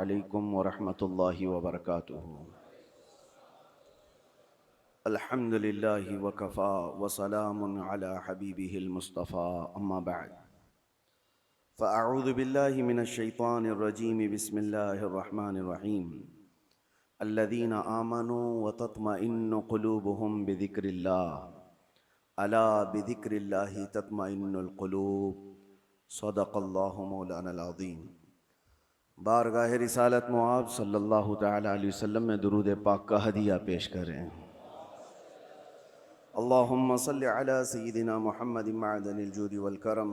अलैकुम वरहमतुल्लाहि वबरकातुहू। अल्हम्दुलिल्लाहि वकफ़ा वसलामुन अला हबीबिहिल मुस्तफ़ा अम्मा बअद फ़अऊज़ु बिल्लाहि मिनश शैतानिर रजीम बिस्मिल्लाहिर रहमानिर रहीम अल्लज़ीना आमनू व तत्मइन्नु क़ुलूबुहुम बिज़िक्रिल्लाह अला बिज़िक्रिल्लाहि तत्मइन्नुल क़ुलूब सदक़ल्लाहु मौलाना अज़ीम। बारगाह रिसालत मुआब सल्लल्लाहु तआला अलैहि वसल्लम में दुरूद पाक का हदिया पेश करें। अल्लाहुम्मा सल्लि अला सय्यिदिना मुहम्मदिन मअदनिल जूदि वल करम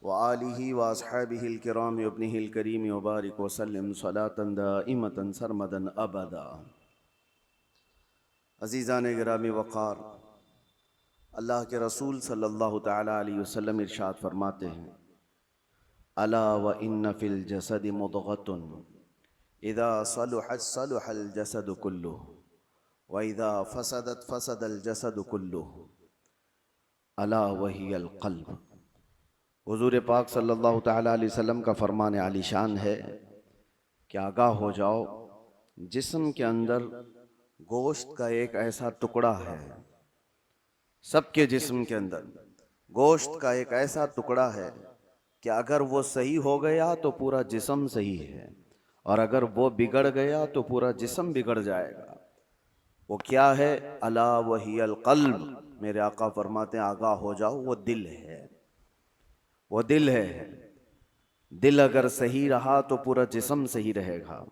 व आलिहि व अस्हाबिहिल किराम व इब्निहिल करीम व बारिक व सल्लिम सलातन दाइमतन सरमदन अबदा। अज़ीज़ान गिरामी वक़ार, अल्लाह के रसूल सल्लल्लाहु तआला अलैहि वसल्लम इरशाद फरमाते हैं, अला व इन्न फिल जसदि मुदग़तुन इज़ा सलुहत सलुहल जसदु कुल्लुहु व इज़ा फसदत फसदल जसदु कुल्लुहु अला वहियल क़ल्ब। हुज़ूर पाक सल्लल्लाहु तआला अलैहि वसल्लम का फरमान आलीशान है कि आगाह हो जाओ, जिस्म के अंदर गोश्त का एक ऐसा टुकड़ा है, सबके जिस्म के अंदर गोश्त का एक ऐसा टुकड़ा है कि अगर वो सही हो गया तो पूरा जिस्म सही है, और अगर वो बिगड़ गया तो पूरा जिस्म बिगड़ जाएगा। वो क्या है? अला वहियल क़ल्ब। मेरे आका फरमाते हैं आगाह हो जाओ, वो दिल है, वो दिल है। दिल अगर सही रहा तो पूरा जिस्म सही रहेगा।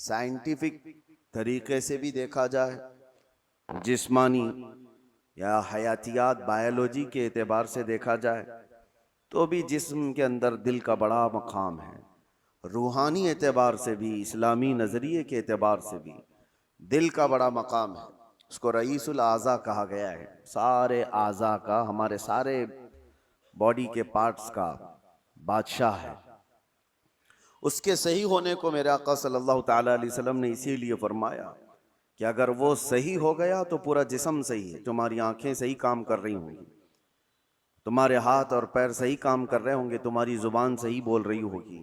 साइंटिफिक तरीके से भी देखा जाए, जिस्मानी या हयातियात बायोलॉजी के एतबार से देखा जाए तो भी जिस्म के अंदर दिल का बड़ा मकाम है। रूहानी एतबार से भी, इस्लामी नज़रिए के एतबार से भी दिल का बड़ा मकाम है। उसको रईसुल आज़ा कहा गया है। सारे आज़ा का, हमारे सारे बॉडी के पार्ट्स का बादशाह है। उसके सही होने को मेरे आका सल्लल्लाहु तआला अलैहि वसल्लम ने इसीलिए फरमाया कि अगर वो सही हो गया तो पूरा जिस्म सही है। तुम्हारी आंखें सही काम कर रही होंगी, तुम्हारे हाथ और पैर सही काम कर रहे होंगे, तुम्हारी जुबान सही बोल रही होगी,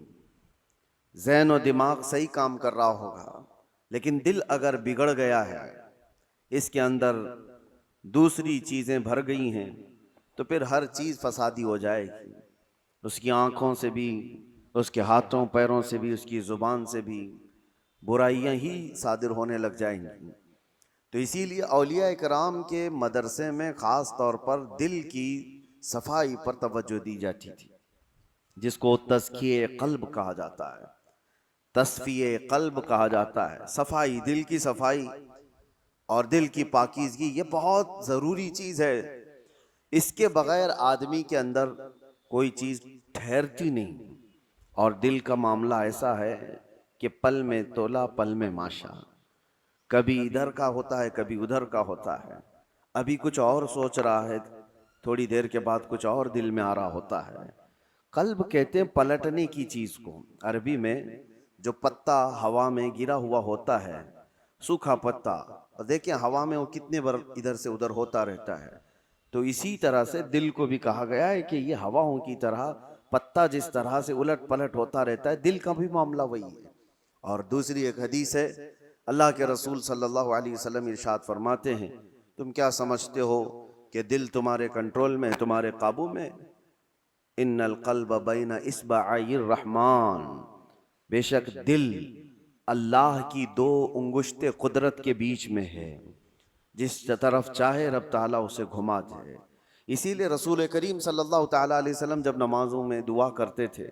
ज़हन और दिमाग सही काम कर रहा होगा। लेकिन दिल अगर बिगड़ गया है, इसके अंदर दूसरी चीज़ें भर गई हैं, तो फिर हर चीज़ फसादी हो जाएगी। उसकी आँखों से भी, उसके हाथों पैरों से भी, उसकी ज़ुबान से भी बुराइयां ही सादिर होने लग जाएंगी। तो इसीलिए औलिया इकराम के मदरसे में ख़ास तौर पर दिल की सफाई पर तवज्जो दी जाती थी, जिसको तज़किये क़ल्ब कहा जाता है, तस्फ़िये क़ल्ब कहा जाता है। सफाई, दिल की सफाई और दिल की पाकीज़गी, ये बहुत ज़रूरी चीज़ है। इसके बग़ैर आदमी के अंदर कोई चीज़ ठहरती नहीं। और दिल का मामला ऐसा है कि पल में तोला पल में माशा, कभी इधर का होता है कभी उधर का होता है। अभी कुछ और सोच रहा है, थोड़ी देर के बाद कुछ और दिल में आ रहा होता है। कल्ब कहते हैं पलटने की चीज़ को। अरबी में जो पत्ता हवा में गिरा हुआ होता है, सूखा पत्ता, और देखिए हवा में वो कितने बार इधर से उधर होता रहता है। तो इसी तरह से दिल को भी कहा गया है कि ये हवाओं की तरह, पत्ता जिस तरह से उलट पलट होता रहता है, दिल का भी मामला वही है। और दूसरी एक हदीस है, अल्लाह के रसूल सल्लल्लाहु अलैहि वसल्लम इरशाद फरमाते हैं, तुम क्या समझते हो कि दिल तुम्हारे कंट्रोल में, तुम्हारे काबू में? इन्नल क़ल्ब बैन इस्बअयिर रहमान, बेशक दिल अल्लाह की दो उंगुश्ते कुदरत के बीच में है, जिस तरफ चाहे रब ताला उसे घुमा दे। इसीलिए रसूल करीम सल्लल्लाहु तआला अलैहि वसल्लम जब नमाजों में दुआ करते थे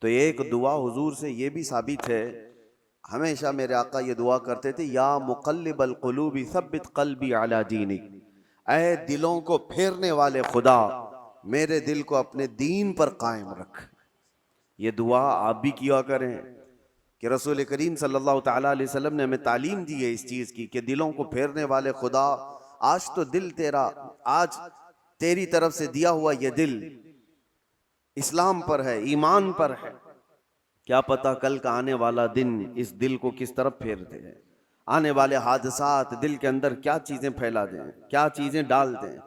तो एक दुआ हुजूर से ये भी साबित है, हमेशा मेरे आका ये दुआ करते थे, या मुक़ल्लिबल क़ुलूबि सब्बित क़ल्बी अला दीनिक, ऐ दिलों को फेरने वाले खुदा, मेरे दिल को अपने दीन पर कायम रख। ये दुआ आप भी किया करें कि रसूल करीम सल्लल्लाहु तआला अलैहि वसल्लम ने हमें तालीम दी है इस चीज़ की कि दिलों को फेरने वाले खुदा, आज तो दिल तेरा, आज तेरी तरफ से दिया हुआ ये दिल इस्लाम पर है, ईमान पर है। क्या पता कल का आने वाला दिन इस दिल को किस तरफ फेर दे। आने वाले हादसात दिल के अंदर क्या चीज़ें फैला दें, क्या चीज़ें डाल दें।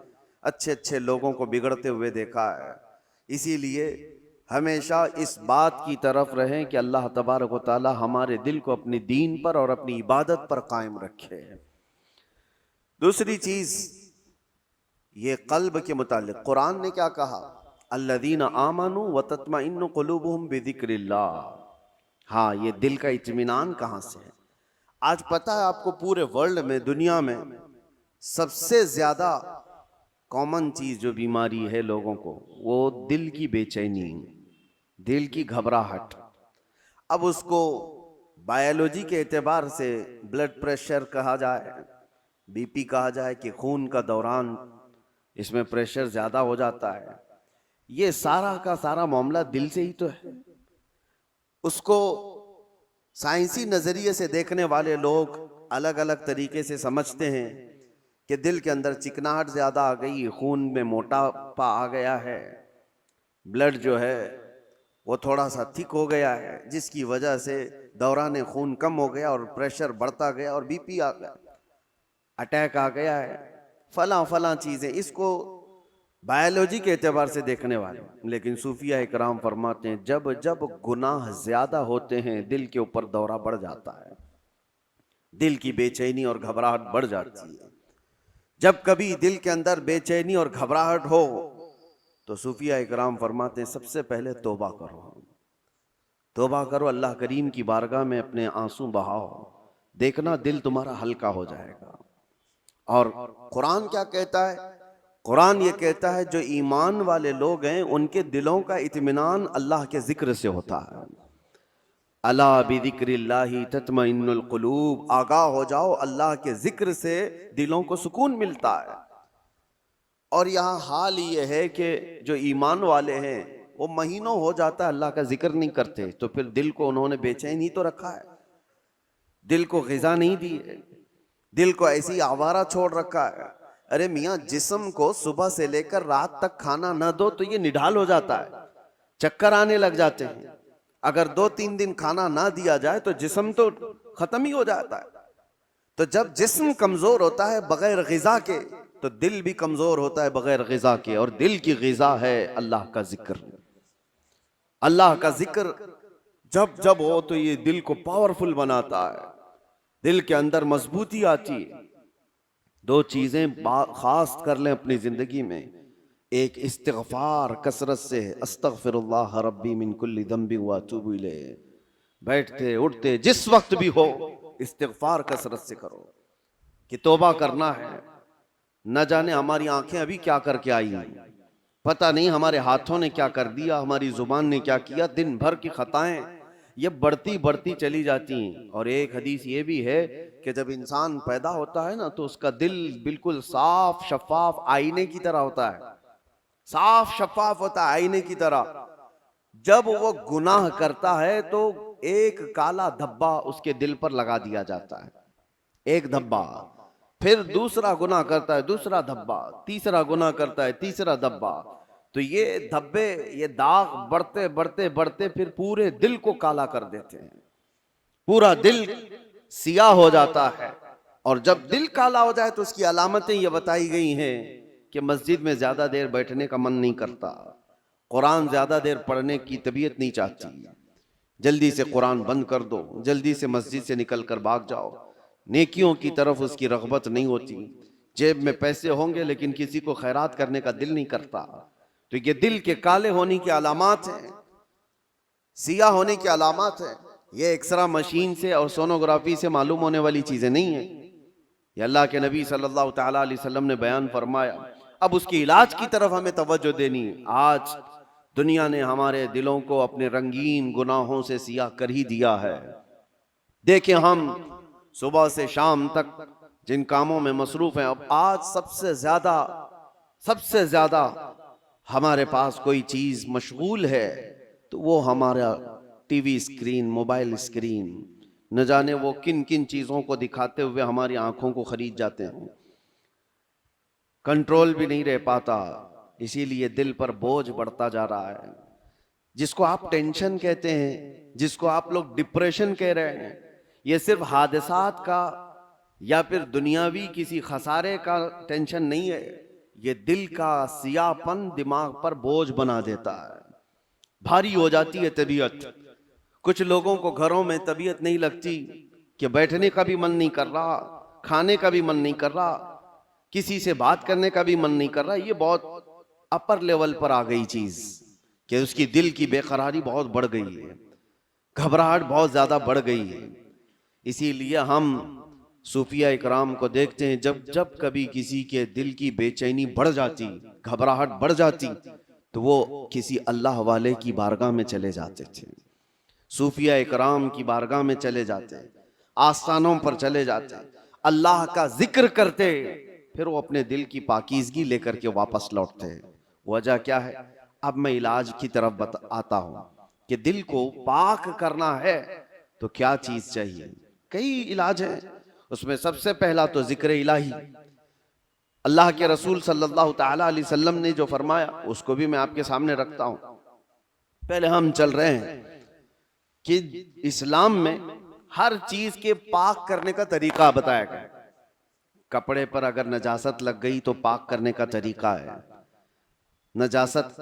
अच्छे अच्छे लोगों को बिगड़ते हुए देखा है। इसीलिए हमेशा इस बात की तरफ रहें कि अल्लाह तबारक व तआला हमारे दिल को अपनी दीन पर और अपनी इबादत पर कायम रखे। दूसरी चीज, ये कल्ब के मुतालिक कुरान ने क्या कहा, अल्लज़ीना आमनू व तत्मइन्नु कुलूबुहुम बिज़िक्रिल्लाह। हाँ, ये दिल का इत्मीनान कहाँ से है? आज पता है आपको, पूरे वर्ल्ड में, दुनिया में सबसे ज्यादा कॉमन चीज जो बीमारी है लोगों को, वो दिल की बेचैनी, दिल की घबराहट। अब उसको बायोलॉजी के एतबार से ब्लड प्रेशर कहा जाए, बीपी कहा जाए, कि खून का दौरान इसमें प्रेशर ज्यादा हो जाता है, ये सारा का सारा मामला दिल से ही तो है। उसको साइंसी नजरिए से देखने वाले लोग अलग अलग तरीके से समझते हैं कि दिल के अंदर चिकनाहट ज्यादा आ गई, खून में मोटापा आ गया है, ब्लड जो है वो थोड़ा सा थिक हो गया है, जिसकी वजह से दौरान खून कम हो गया और प्रेशर बढ़ता गया और बीपी आ गया, अटैक आ गया है, फला फला चीजें। इसको बायोलॉजी के एतबार से देखने वाले, लेकिन सूफिया इकराम फरमाते हैं जब जब गुनाह ज्यादा होते हैं दिल के ऊपर दौरा बढ़ जाता है, दिल की बेचैनी और घबराहट बढ़ जाती है। जब कभी दिल के अंदर बेचैनी और घबराहट हो तो सूफिया इकराम फरमाते हैं सबसे पहले तौबा करो, तौबा करो, अल्लाह करीम की बारगाह में अपने आंसू बहाओ, देखना दिल तुम्हारा हल्का हो जाएगा। और कुरान क्या कहता है? कुरान ये कहता है जो ईमान वाले लोग हैं उनके दिलों का इत्मीनान अल्लाह के जिक्र से होता है। अला बिज़िक्रिल्लाहि तत्मइन्नुल कुलूब, आगाह हो जाओ, अल्लाह के जिक्र से दिलों को सुकून मिलता है। और यहाँ हाल ये है कि जो ईमान वाले हैं वो महीनों हो जाता है अल्लाह का जिक्र नहीं करते, तो फिर दिल को उन्होंने बेचैन ही तो रखा है, दिल को ग़िज़ा नहीं दी है, दिल को ऐसी आवारा छोड़ रखा है। अरे मियाँ, जिस्म को सुबह से लेकर रात तक खाना न दो तो ये निढाल हो जाता है, चक्कर आने लग जाते हैं। अगर 2-3 दिन खाना ना दिया जाए तो जिस्म तो खत्म ही हो जाता है। तो जब जिस्म कमजोर होता है बगैर ग़िज़ा के, तो दिल भी कमजोर होता है बगैर ग़िज़ा के। और दिल की ग़िज़ा है अल्लाह का जिक्र। अल्लाह का जिक्र जब जब हो तो ये दिल को पावरफुल बनाता है, दिल के अंदर मजबूती आती है। 2 चीजें खास कर लें अपनी जिंदगी में, एक इस्तिग़फ़ार कसरत से, अस्तग़फ़िरुल्लाह रब्बी मिन कुल्ली ज़ंबि व अतूबु इलैह, बैठते उठते जिस वक्त भी हो इस्तिग़फ़ार कसरत से करो कि तौबा करना है। न जाने हमारी आंखें अभी क्या करके आई हैं, पता नहीं हमारे हाथों ने क्या कर दिया, हमारी जुबान ने क्या किया, दिन भर की खताएं ये बढ़ती बढ़ती चली जाती हैं। और एक हदीस ये भी है कि जब इंसान पैदा होता है ना तो उसका दिल बिल्कुल साफ शफाफ आईने की तरह होता है, साफ शफाफ होता है आईने की तरह। जब वो गुनाह करता है तो एक काला धब्बा उसके दिल पर लगा दिया जाता है, एक धब्बा। फिर दूसरा गुनाह करता है, दूसरा धब्बा, तीसरा गुनाह करता है, तीसरा धब्बा। तो ये धब्बे, ये दाग बढ़ते बढ़ते बढ़ते फिर पूरे दिल को काला कर देते हैं, पूरा दिल सियाह हो जाता है। और जब दिल काला हो जाए तो उसकी अलामतें ये बताई गई हैं कि मस्जिद में ज्यादा देर बैठने का मन नहीं करता, कुरान ज्यादा देर पढ़ने की तबीयत नहीं चाहती, जल्दी से कुरान बंद कर दो, जल्दी से मस्जिद से निकल कर भाग जाओ, नेकियों की तरफ उसकी रग़बत नहीं होती, जेब में पैसे होंगे लेकिन किसी को खैरात करने का दिल नहीं करता। तो ये दिल के काले होने की अलामात हैं, सियाह होने की अलामात है। ये एक्सरा मशीन से और सोनोग्राफी से मालूम होने वाली चीजें नहीं है, ये अल्लाह के नबी सल्लल्लाहु तआला अलैहि वसल्लम ने बयान फरमाया। अब उसके इलाज की तरफ हमें तवज्जो देनी है। आज दुनिया ने हमारे दिलों को अपने रंगीन गुनाहों से सियाह कर ही दिया है। देखें हम सुबह से शाम तक जिन कामों में मसरूफ हैं, अब आज सबसे ज्यादा हमारे पास कोई चीज मशगूल है तो वो हमारा टीवी स्क्रीन, मोबाइल स्क्रीन। न जाने वो किन किन चीजों को दिखाते हुए हमारी आंखों को खरीद जाते हैं, कंट्रोल भी नहीं रह पाता, इसीलिए दिल पर बोझ बढ़ता जा रहा है। जिसको आप टेंशन कहते हैं, जिसको आप लोग डिप्रेशन कह रहे हैं, ये सिर्फ हादसात का या फिर दुनियावी किसी खसारे का टेंशन नहीं है, ये दिल का सियाहपन दिमाग पर बोझ बना देता है। भारी हो जाती है तबीयत। कुछ लोगों को घरों में तबीयत नहीं लगती कि बैठने का भी मन नहीं कर रहा, खाने का भी मन नहीं कर रहा, किसी से बात करने का भी मन नहीं कर रहा। ये बहुत अपर लेवल पर आ गई चीज कि उसकी दिल की बेकरारी बहुत बढ़ गई है, घबराहट बहुत ज्यादा बढ़ गई है। इसीलिए हम सूफिया इकराम को देखते हैं, जब जब कभी किसी के दिल की बेचैनी बढ़ जाती, घबराहट बढ़ जाती, तो वो किसी अल्लाह वाले की बारगाह में चले जाते थे, सूफिया इकराम की बारगाह में चले जाते, आस्थानों पर चले जाते, अल्लाह का जिक्र करते, फिर वो अपने दिल की पाकीज़गी लेकर के वापस लौटते हैं। वजह क्या है? अब मैं इलाज की तरफ आता हूं कि दिल को पाक करना है तो क्या चीज चाहिए। कई इलाज है, उसमें सबसे पहला तो जिक्र इलाही। अल्लाह के रसूल सल्लल्लाहु ताला अलैहि वसल्लम ने जो फरमाया उसको भी मैं आपके सामने रखता हूं। पहले हम चल रहे हैं कि इस्लाम में हर चीज के पाक करने का तरीका बताया गया। कपड़े पर अगर नजासत लग गई तो पाक करने का तरीका है। नजासत,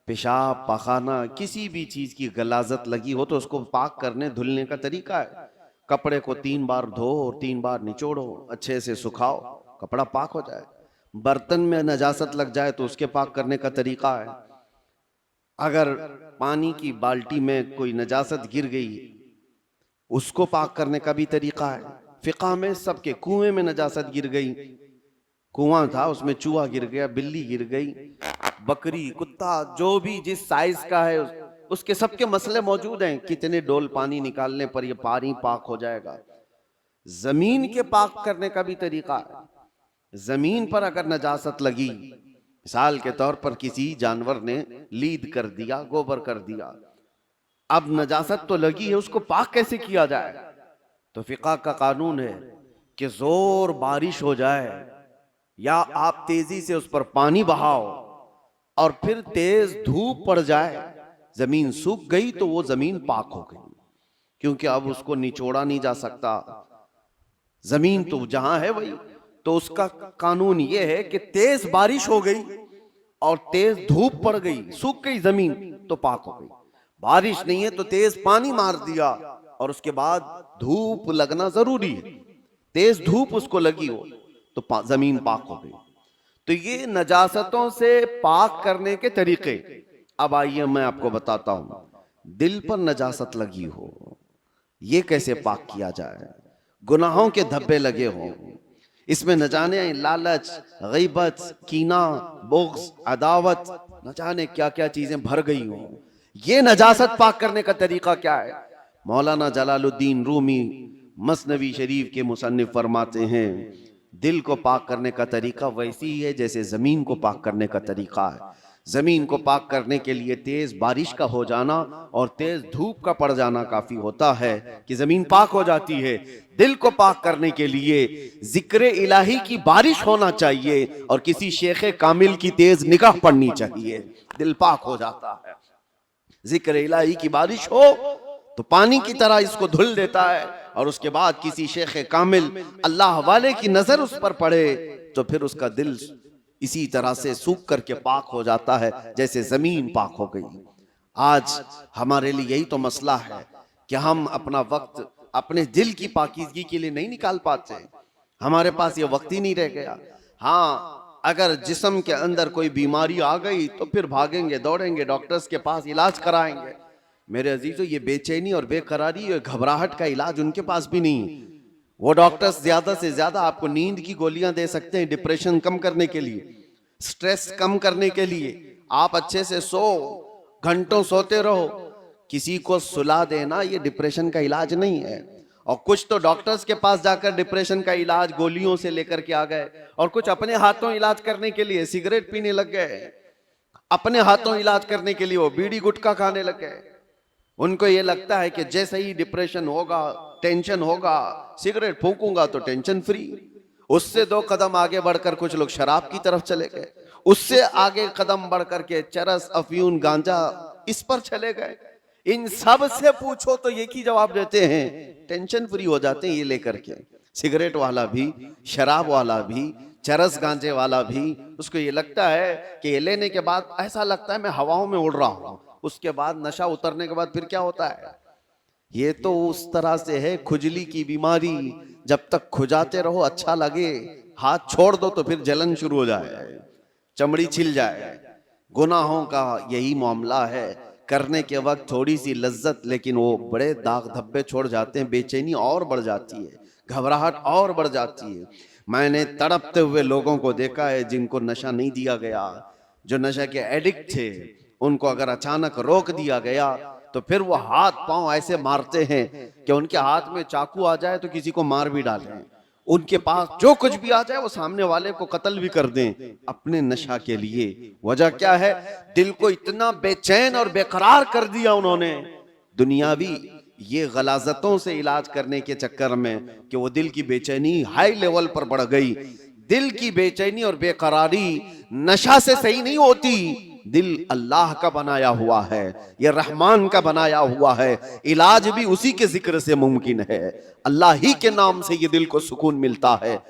पेशाब, पखाना, किसी भी चीज की गलाजत लगी हो तो उसको पाक करने धुलने का तरीका है। कपड़े को 3 बार धो और 3 बार निचोड़ो, अच्छे से सुखाओ, कपड़ा पाक हो जाए। बर्तन में नजासत लग जाए तो उसके पाक करने का तरीका है। अगर पानी की बाल्टी में कोई नजासत गिर गई, उसको पाक करने का भी तरीका है। फिक़ा में सबके कुएं में नजासत गिर गई, कुआं था उसमें चूहा गिर गया, बिल्ली गिर गई, बकरी, कुत्ता, जो भी जिस साइज का है उसके सबके मसले मौजूद हैं। कितने डोल पानी निकालने पर यह पानी पाक हो जाएगा। जमीन के पाक करने का भी तरीका है। जमीन पर अगर नजासत लगी, मिसाल के तौर पर किसी जानवर ने लीद कर दिया, गोबर कर दिया, अब नजासत तो लगी है, उसको पाक कैसे किया जाए? तो फिक़ा का कानून है कि जोर बारिश हो जाए या आप तेजी से उस पर पानी बहाओ और फिर तेज धूप पड़ जाए, जमीन सूख गई तो वो जमीन पाक हो गई, क्योंकि अब उसको निचोड़ा नहीं जा सकता। जमीन तो जहां है वही। तो उसका कानून ये है कि तेज बारिश हो गई और तेज धूप पड़ गई, सूख गई जमीन, तो पाक हो गई। बारिश नहीं है तो तेज पानी मार दिया और उसके बाद धूप लगना जरूरी है, तेज धूप उसको लगी हो तो जमीन पाक हो गई। तो ये नजासतों से पाक करने के तरीके। अब आइए मैं आपको बताता हूं, दिल पर नजासत लगी हो, ये कैसे पाक किया जाए? गुनाहों के धब्बे लगे हों, इसमें न जाने लालच, गीबत, कीना, बुग़्ज़, अदावत, न जाने क्या क्या चीजें भर गई हों, ये नजासत पाक करने का तरीका क्या है? मौलाना जलालुद्दीन रूमी मसनवी शरीफ के मुसन्निफ फरमाते हैं, दिल को पाक करने का तरीका वैसी ही है जैसे जमीन को पाक करने का तरीका है। जमीन को पाक करने के लिए तेज बारिश का हो जाना और तेज धूप का पड़ जाना काफी होता है कि जमीन पाक हो जाती है। दिल को पाक करने के लिए जिक्र इलाही की बारिश होना चाहिए और किसी शेख कामिल की तेज निगाह पड़नी चाहिए, दिल पाक हो जाता है। जिक्र इलाही की बारिश हो तो पानी की तरह इसको धुल देता है और उसके बाद किसी शेख कामिल अल्लाह वाले की नजर उस पर पड़े तो फिर उसका दिल इसी तरह से सूख करके पाक हो जाता है जैसे जमीन पाक हो गई। आज हमारे लिए यही तो मसला है कि हम अपना वक्त अपने दिल की पाकीज़गी के लिए नहीं निकाल पाते, हमारे पास ये वक्त ही नहीं रह गया। हाँ, अगर जिस्म के अंदर कोई बीमारी आ गई तो फिर भागेंगे, दौड़ेंगे, डॉक्टर्स के पास इलाज कराएंगे। मेरे अजीजों, ये बेचैनी और बेकरारी, ये घबराहट का इलाज उनके पास भी नहीं। वो डॉक्टर्स ज्यादा से ज्यादा आपको नींद की गोलियां दे सकते हैं डिप्रेशन कम करने के लिए, स्ट्रेस कम करने के लिए। आप अच्छे से सो, घंटों सोते रहो, किसी को सुला देना ये डिप्रेशन का इलाज नहीं है। और कुछ तो डॉक्टर्स के पास जाकर डिप्रेशन का इलाज गोलियों से लेकर के आ गए और कुछ अपने हाथों इलाज करने के लिए सिगरेट पीने लग गए, अपने हाथों इलाज करने के लिए वो बीड़ी गुटखा खाने लग गए। उनको ये लगता है कि जैसे ही डिप्रेशन होगा, टेंशन होगा, सिगरेट फूंकूंगा तो टेंशन फ्री। उससे 2 कदम आगे बढ़कर कुछ लोग शराब की तरफ चले गए, उससे आगे कदम बढ़कर के चरस, अफयून, गांजा, इस पर चले गए। इन सब से पूछो तो एक ही जवाब देते हैं, टेंशन फ्री हो जाते हैं ये लेकर के। सिगरेट वाला भी, शराब वाला भी, चरस गांजे वाला भी, उसको ये लगता है कि ये लेने के बाद ऐसा लगता है मैं हवाओं में उड़ रहा हूं, उसके बाद नशा उतरने के बाद फिर क्या होता है? ये तो उस तरह से है खुजली की बीमारी, जब तक खुजाते रहो अच्छा लगे, हाथ छोड़ दो तो फिर जलन शुरू हो जाए, चमड़ी छिल जाए। गुनाहों का यही मामला है, करने के वक्त थोड़ी सी लज्जत, लेकिन वो बड़े दाग धब्बे छोड़ जाते हैं, बेचैनी और बढ़ जाती है, घबराहट और बढ़ जाती है। मैंने तड़पते हुए लोगों को देखा है जिनको नशा नहीं दिया गया, जो नशा के एडिक्ट थे, उनको अगर अचानक रोक दिया गया तो फिर वो हाथ पांव ऐसे मारते हैं कि उनके हाथ में चाकू आ जाए तो किसी को मार भी डालें, उनके पास जो कुछ भी आ जाए वो सामने वाले को कत्ल भी कर दें अपने नशा के लिए। वजह क्या है? दिल को इतना बेचैन और बेकरार कर दिया उन्होंने दुनियावी ये गलाजतों से इलाज करने के चक्कर में कि वो दिल की बेचैनी हाई लेवल पर बढ़ गई। दिल की बेचैनी और बेकरारी नशा से सही नहीं होती, दिल अल्लाह का बनाया हुआ है, ये रहमान का बनाया हुआ है, इलाज भी उसी के जिक्र से मुमकिन है। अल्लाह ही के नाम से ये दिल को सुकून मिलता है।